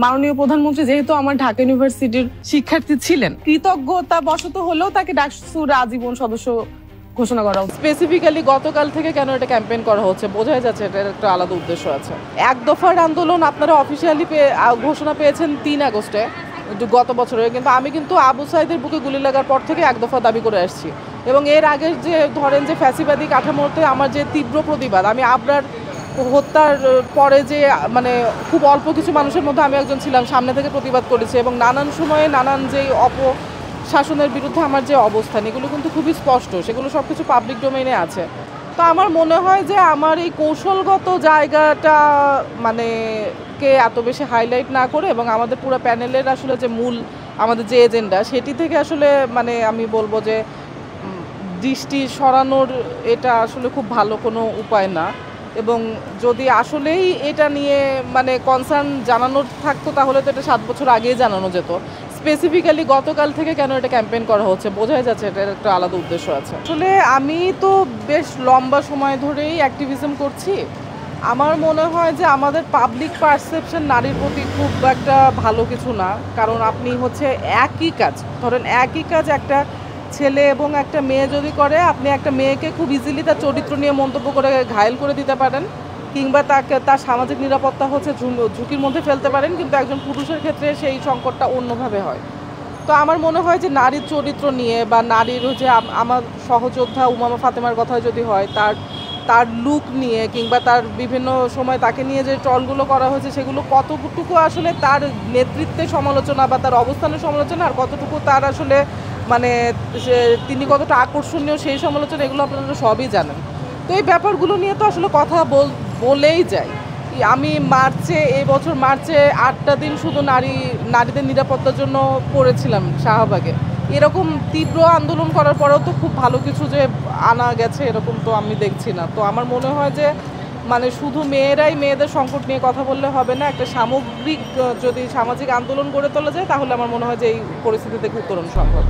মাননীয় প্রধানমন্ত্রী যেহেতু আমার ঢাকা ইউনিভার্সিটির শিক্ষার্থী ছিলেন, কৃতজ্ঞতা বশত হলেও তাকে ডাকসুর আজীবন সদস্য ঘোষণা করা হচ্ছে। স্পেসিফিক্যালি গতকাল থেকে কেন এটা ক্যাম্পেইন করা হচ্ছে বোঝাই যাচ্ছে এটার একটা আলাদা উদ্দেশ্য আছে। এক দফার আন্দোলন আপনারা অফিসিয়ালি ঘোষণা পেয়েছেন ৩ আগস্টে গত বছরে, কিন্তু আমি কিন্তু আবু সাইদের বুকে গুলি লাগার পর থেকে এক দফা দাবি করে আসছি। এবং এর আগের যে ধরেন যে ফ্যাসিবাদী কাঠামোতে আমার যে তীব্র প্রতিবাদ, আমি আবরার হত্যার পরে যে মানে খুব অল্প কিছু মানুষের মধ্যে আমি একজন ছিলাম, সামনে থেকে প্রতিবাদ করেছি এবং নানান সময়ে নানান যেই শাসনের বিরুদ্ধে আমার যে অবস্থান এগুলো কিন্তু খুবই স্পষ্ট, সেগুলো সব কিছু পাবলিক ডোমেইনে আছে। তো আমার মনে হয় যে আমার এই কৌশলগত জায়গাটা মানে কে এত বেশি হাইলাইট না করে এবং আমাদের পুরো প্যানেলের আসলে যে মূল আমাদের যে এজেন্ডা সেটি থেকে আসলে মানে আমি বলবো যে দৃষ্টি সরানোর এটা আসলে খুব ভালো কোনো উপায় না। এবং যদি আসলেই এটা নিয়ে মানে কনসার্ন জানানোর থাকতো তাহলে তো এটা 7 বছর আগেই জানানো যেত। স্পেসিফিক্যালি গতকাল থেকে কেন এটা ক্যাম্পেইন করা হচ্ছে বোঝাই যাচ্ছে এটার একটা আলাদা উদ্দেশ্য আছে। আসলে আমি তো বেশ লম্বা সময় ধরেই অ্যাক্টিভিজম করছি। আমার মনে হয় যে আমাদের পাবলিক পারসেপশন নারীর প্রতি খুব একটা ভালো কিছু না, কারণ আপনি হচ্ছে একই কাজ ধরেন একই কাজ একটা ছেলে এবং একটা মেয়ে যদি করে, আপনি একটা মেয়েকে খুব ইজিলি তার চরিত্র নিয়ে মন্তব্য করে ঘায়েল করে দিতে পারেন, কিংবা তাকে তার সামাজিক নিরাপত্তা হচ্ছে ঝুঁকির মধ্যে ফেলতে পারেন, কিন্তু একজন পুরুষের ক্ষেত্রে সেই সংকটটা অন্যভাবে হয়। তো আমার মনে হয় যে নারীর চরিত্র নিয়ে বা নারীর যে আমার সহযোদ্ধা উমামা ফাতেমার কথা যদি হয়, তার লুক নিয়ে কিংবা তার বিভিন্ন সময় তাকে নিয়ে যে ট্রলগুলো করা হয়েছে সেগুলো কতটুকু আসলে তার নেতৃত্বের সমালোচনা বা তার অবস্থানের সমালোচনা, আর কতটুকু তার আসলে মানে তিনি কতটা আকর্ষণীয় সেই সমালোচনা, এগুলো আপনারা সবই জানেন। তো এই ব্যাপারগুলো নিয়ে তো আসলে কথা বলেই যাই। আমি এই বছর মার্চে 8টা দিন শুধু নারীদের নিরাপত্তার জন্য পড়েছিলাম শাহবাগে। এরকম তীব্র আন্দোলন করার পরেও তো খুব ভালো কিছু যে আনা গেছে এরকম তো আমি দেখছি না। তো আমার মনে হয় যে মানে শুধু মেয়েদের সংকট নিয়ে কথা বললে হবে না, একটা সামগ্রিক যদি সামাজিক আন্দোলন গড়ে তোলা যায় তাহলে আমার মনে হয় যে এই পরিস্থিতি থেকে উত্তরণ সম্ভব।